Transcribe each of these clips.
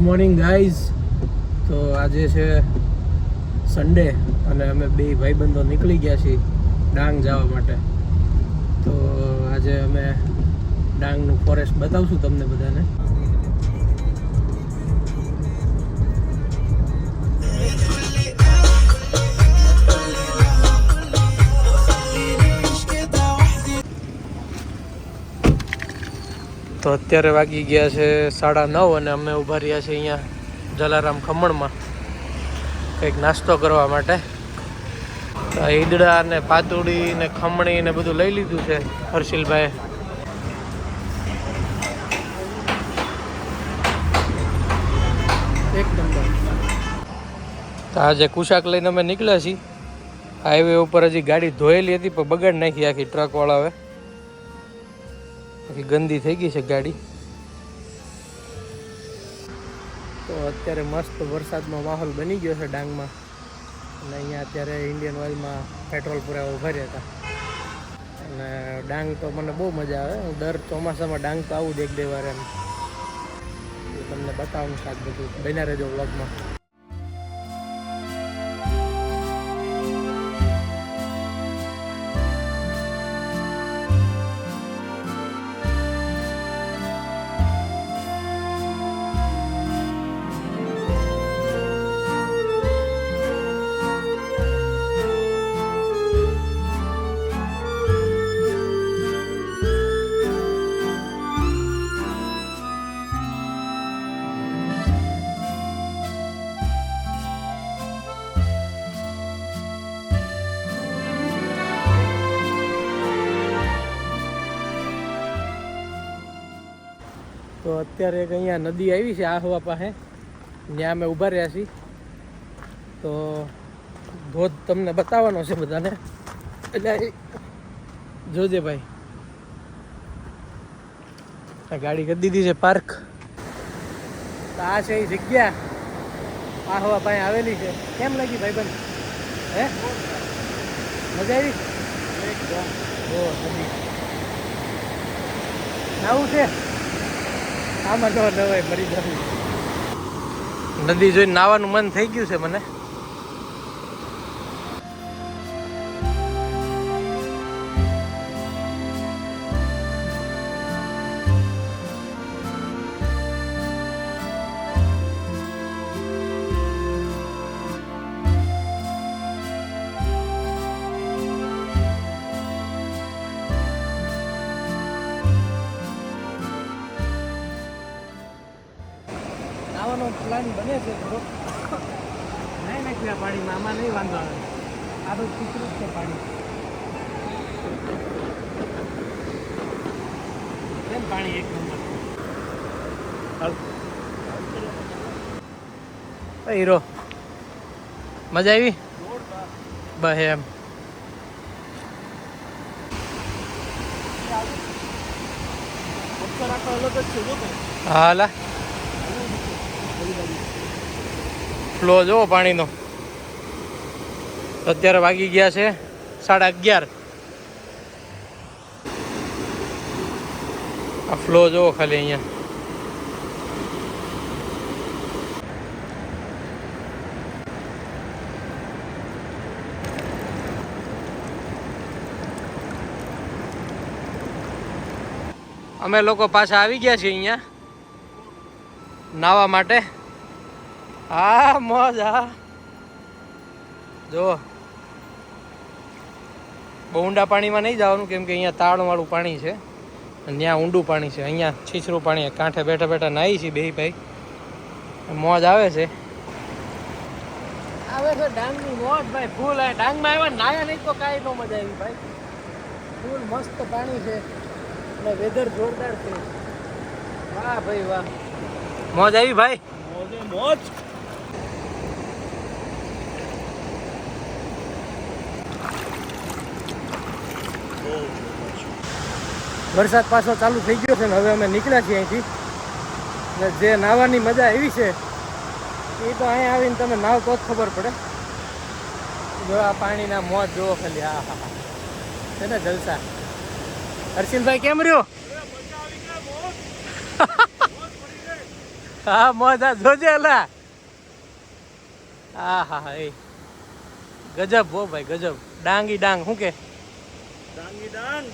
Morning guys. તો આજે છે સન્ડે અને અમે બે ભાઈબંધો નીકળી ગયા છીએ ડાંગ જવા માટે. તો આજે અમે ડાંગનું ફોરેસ્ટ બતાવશું તમને બધાને. તો અત્યારે વાગી ગયા છે 9:30 અને અમે ઊભા રહ્યા છીએ અહીંયા જલારામ ખમણમાં કંઈક નાસ્તો કરવા માટે. ઈદડા ને પાતુડી ને ખમણી ને બધું લઈ લીધું છે હર્ષિલભાઈ. એક નંબર. તો આજે કુશાક લઈને અમે નીકળ્યા છીએ. હાઈવે ઉપર હજી ગાડી ધોયેલી હતી પણ બગાડ નાખી આખી ટ્રકવાળાએ. ગંદી થઈ ગઈ છે ગાડી. તો અત્યારે મસ્ત વરસાદનો માહોલ બની ગયો છે ડાંગમાં. અને અહીંયા અત્યારે ઇન્ડિયન ઓઇલમાં પેટ્રોલ પુરાવા ઉભા રહ્યા હતા. અને ડાંગ તો મને બહુ મજા આવે. હું દર ચોમાસામાં ડાંગ તો આવું જ એક બે વાર એમ. તમને બતાવવાનું સાથ બધું બન્યા રહેજો વ્લોગમાં. તો અત્યારે એક અહીંયા નદી આવી છે આહવા પાસે, ત્યાં અમે ઊભા રહ્યા છીએ. તો ધોધ તમને બતાવવાનો છે બધાને, એટલે જોજે ભાઈ. આ ગાડી કરી દીધી છે પાર્ક. તો આ છે એ જગ્યા આહવા પાસે આવેલી છે. કેમ લાગી ભાઈબંધ? હે મજા આવી? ઓ નદી આવું છે. આમાં તો નવાય મરી જવું. નદી જોઈને નાવાનું મન થઈ ગયું છે મને. પ્લાન બને છે થોડો. નહીં નાખ્યા પાણીમાં, આમાં નહીં વાંધો આવે. આ તો ચીકરું છે પાણી. કેમ પાણી એક નંબર. હીરો મજા આવી બસ એમ. હાલા ફ્લો જોવો પાણીનો. અત્યારે વાગી ગયા છે 11:30. આ ફ્લો જોવો ખાલી અહીંયા. અમે લોકો પાછા આવી ગયા છીએ અહીંયા નાહવા માટે. હા મોજ. હા જો બહુ ઊંડા પાણીમાં નહીં જવાનું, કેમ કે અહીંયા તાળવાળું પાણી છે અને ત્યાં ઊંડું પાણી છે. અહીંયા છીછરું પાણી. કાંઠે બેઠા બેઠા નાહી છે બે ભાઈ. મોજ આવે છે. આવે છે ડાંગની મોજ ભાઈ ફૂલ. ડાંગમાં આવ્યા નાયા નહીં તો કાંઈ ન મજા આવી ભાઈ. ફૂલ મસ્ત પાણી છે અને વેધર જોરદાર છે. વાહ ભાઈ વાહ. મોજ આવી ભાઈ. મોજ. વરસાદ પાછો ચાલુ થઈ ગયો છે ને હવે અમે નીકળ્યા છીએ અહીંથી. ને જે નાહવાની મજા એવી છે એ તો અહીંયા આવીને તમે નાવ તો જ ખબર પડે. જો આ પાણીના મોજ જોવો ખાલી. હા હા હા છે ને જલસા. હર્ષિલભાઈ કેમ રહ્યો? હા મોજા જોજે અલા. હા હા હા એ ગજબ હો ભાઈ ગજબ. ડાંગી ડાંગ શું કે ડાંગી ડાંગ.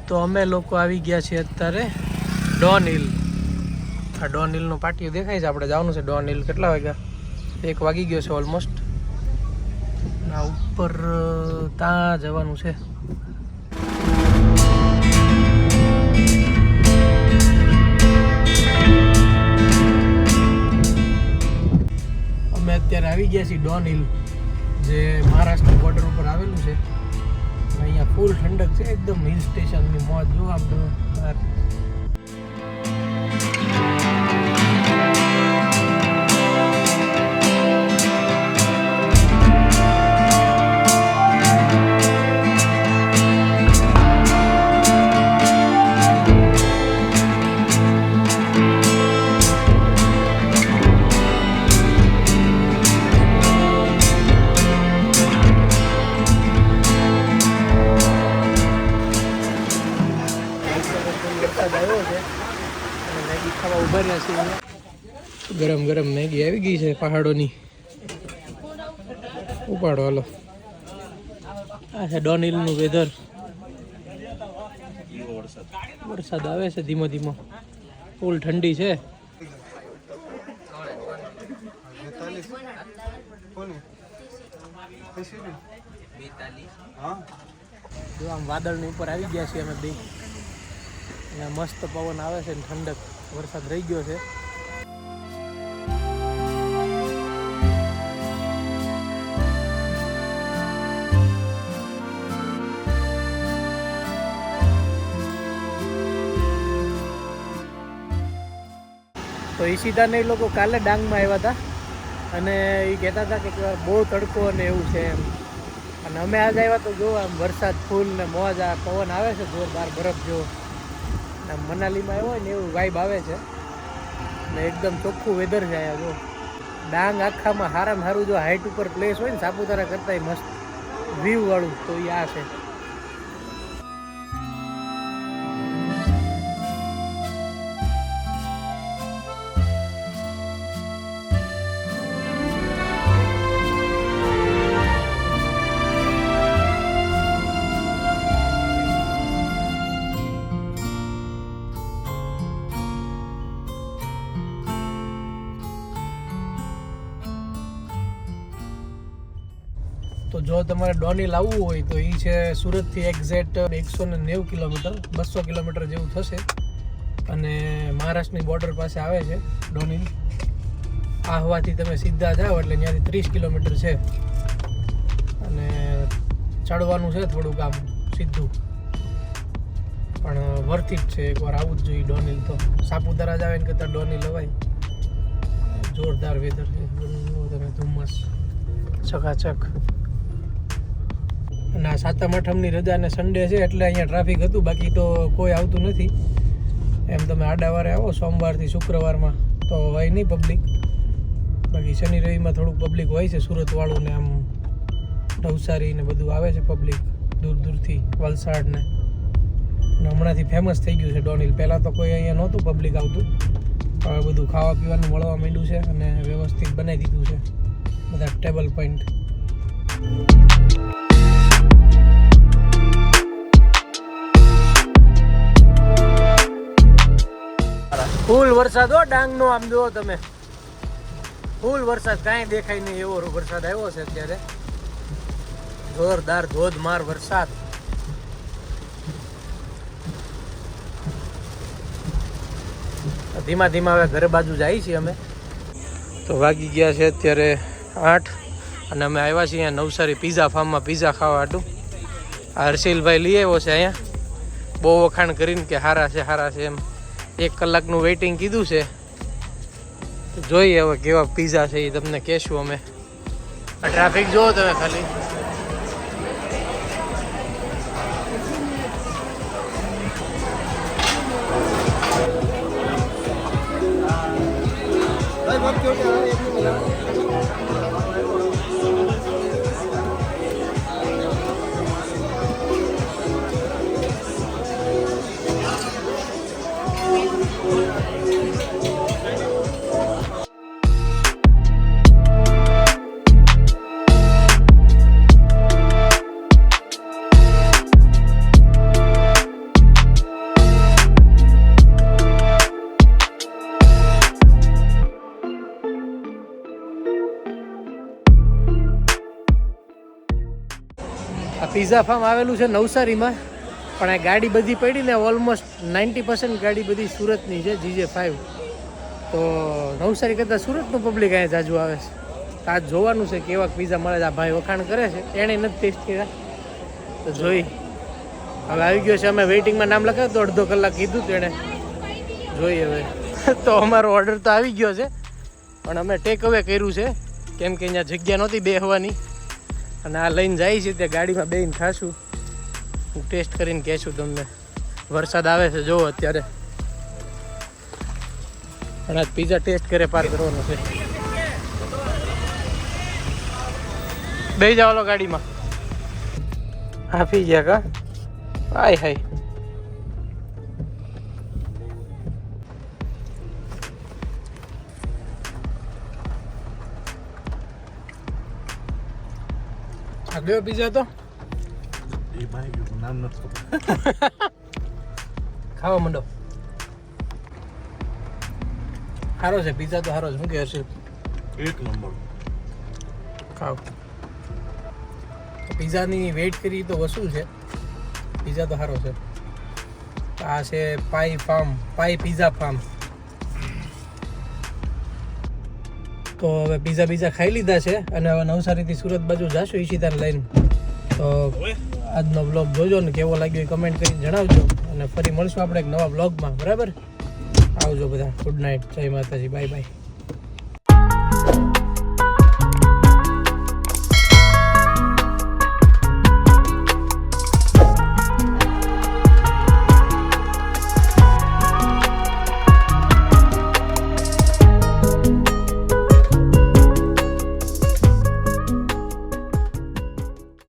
તો અમે લોકો આવી ગયા છીએ અત્યારે ડોન હિલ. આ ડોન હિલનો પાટિયો દેખાય છે. આપણે જવાનું છે ડોન હિલ. કેટલા વાગ્યા? 1 વાગી ગયો છે ઓલમોસ્ટ. આ ઉપર ત્યાં જવાનું છે. અમે અત્યારે આવી ગયા છીએ ડોન હિલ, જે મહારાષ્ટ્ર બોર્ડર ઉપર આવેલું છે. અહીંયા ફૂલ ઠંડક છે એકદમ. હિલ સ્ટેશનની મોજ જો આમ બહાર. ગરમ ગરમ મેગી આવી ગઈ છે પહાડોની. ઉપાડો હાલો. આ છે ડોન હિલનું વેધર. વરસાદ આવે છે ધીમો ધીમો. ફૂલ ઠંડી છે. જો આમ વાદળની ઉપર આવી ગયા છીએ અમે બે. અને મસ્ત પવન આવે છે ને ઠંડક. વરસાદ રહી ગયો છે. તો ઈશિતા ને એ લોકો કાલે ડાંગમાં આવ્યા હતા અને એ કહેતા હતા કે બહુ તડકો અને એવું છે એમ. અને અમે આજ આવ્યા તો જો આમ વરસાદ ફૂલ ને મોજ. આ પવન આવે છે જોરદાર, બરફ જો. આમ મનાલીમાં આવ્યો હોય ને એવું વાઇબ આવે છે. ને એકદમ ચોખ્ખું વેધર છે અહીંયા જો. ડાંગ આખામાં સારામાં સારું જો હાઇટ ઉપર પ્લેસ હોય ને સાપુતારા કરતાંય મસ્ત વ્યૂ વાળું તો એ આ છે. તો જો તમારે ડોન હિલ આવવું હોય તો એ છે સુરતથી એક્ઝેક્ટ 190 કિલોમીટર, 200 કિલોમીટર જેવું થશે. અને મહારાષ્ટ્રની બોર્ડર પાસે આવે છે ડોન હિલ. આહવાથી તમે સીધા જાઓ એટલે ત્યાંથી 30 કિલોમીટર છે. અને ચડવાનું છે થોડુંક આમ સીધું, પણ વર્થ ઇટ છે. એકવાર આવવું જ જોઈએ ડોન હિલ. તો સાપુતારા જ આવે ને કરતાં ડોન હિલ અવાય. જોરદાર વેધર છે તમે. ધુમ્મસ ચકાચક. અને આ સાતમ આઠમની રજા અને સન્ડે છે એટલે અહીંયા ટ્રાફિક હતું. બાકી તો કોઈ આવતું નથી. એમ તમે આડાવારે આવો સોમવારથી શુક્રવારમાં તો હોય નહીં પબ્લિક. બાકી શનિ રવિમાં થોડુંક પબ્લિક હોય છે. સુરતવાળું ને આમ નવસારી ને બધું આવે છે પબ્લિક દૂર દૂરથી, વલસાડ ને. હમણાંથી ફેમસ થઈ ગયું છે ડોન હિલ. પહેલાં તો કોઈ અહીંયા નહોતું પબ્લિક આવતું. હવે બધું ખાવા પીવાનું મળવા માંડ્યું છે અને વ્યવસ્થિત બનાવી દીધું છે બધા ટેબલ પોઈન્ટ. ફૂલ વરસાદ હો ડાંગનો. આમ જુઓ તમે, ફૂલ વરસાદ. કાંઈ દેખાય નહીં એવો વરસાદ આવ્યો છે અત્યારે. જોરદાર ધોધમાર વરસાદ. ધીમા ધીમા હવે ઘરે બાજુ જાય છીએ અમે. તો વાગી ગયા છે અત્યારે 8 અને અમે આવ્યા છીએ અહીંયા નવસારી પીઝા ફાર્મમાં પીઝા ખાવા હાટું. આ હર્ષિલભાઈ લઈ આવ્યો છે અહીંયા, બહુ વખાણ કરીને કે સારા છે એમ. 1 કલાકનું વેઇટિંગ કીધું છે. તો જોઈએ હવે કેવા પીઝા છે એ તમને કહેશું અમે. આ ટ્રાફિક જુઓ તમે ખાલી. આ પીઝા ફાર્મ આવેલું છે નવસારીમાં, પણ આ ગાડી બધી પડી ને ઓલમોસ્ટ 90% ગાડી બધી સુરતની છે, GJ5. તો નવસારી કરતાં સુરતનું પબ્લિક અહીંયા જાજુ આવે છે. આજ જોવાનું છે કેવા પીઝા મળે છે. આ ભાઈ વખાણ કરે છે, એણે નથી ટેસ્ટ કર્યા, તો જોઈ. હવે આવી ગયો છે, અમે વેઇટિંગમાં નામ લખાવ્યું તો 1.5 કલાક કીધું તો એણે. જોઈએ હવે. તો અમારો ઓર્ડર તો આવી ગયો છે, પણ અમે ટેક અવે કર્યું છે કેમ કે અહીંયા જગ્યા નહોતી બેસવાની. અને આ લઈને જાય છે ત્યાં ગાડીમાં બેસીને ખાશું. હું ટેસ્ટ કરીને કહેશું તમને. વરસાદ આવે છે જો અત્યારે, પણ આજ પીઝા ટેસ્ટ કરે પાર કરવાનો છે. બેસી જાવ ગાડીમાં. આપી ગયા કા હાય. આ કયો પીઝા તો નામ નથી ખાવા માંડો. સારો છે પીઝા તો, સારો છે. શું કે હશે? 1 નંબર. ખાવ. પીઝાની વેઇટ કરી તો વસૂલ છે. પીઝા તો સારો છે. આ છે પાઈ પીઝા ફાર્મ. તો હવે પીઝા ખાઈ લીધા છે અને હવે નવસારીથી સુરત બાજુ જાશું ઈશિતાને લઈને. તો આજનો બ્લોગ જોજો ને કેવો લાગ્યો એ કમેન્ટ કરીને જણાવજો. અને ફરી મળશું આપણે એક નવા બ્લોગમાં. બરાબર, આવજો બધા. ગુડ નાઇટ, જય માતાજી, બાય બાય.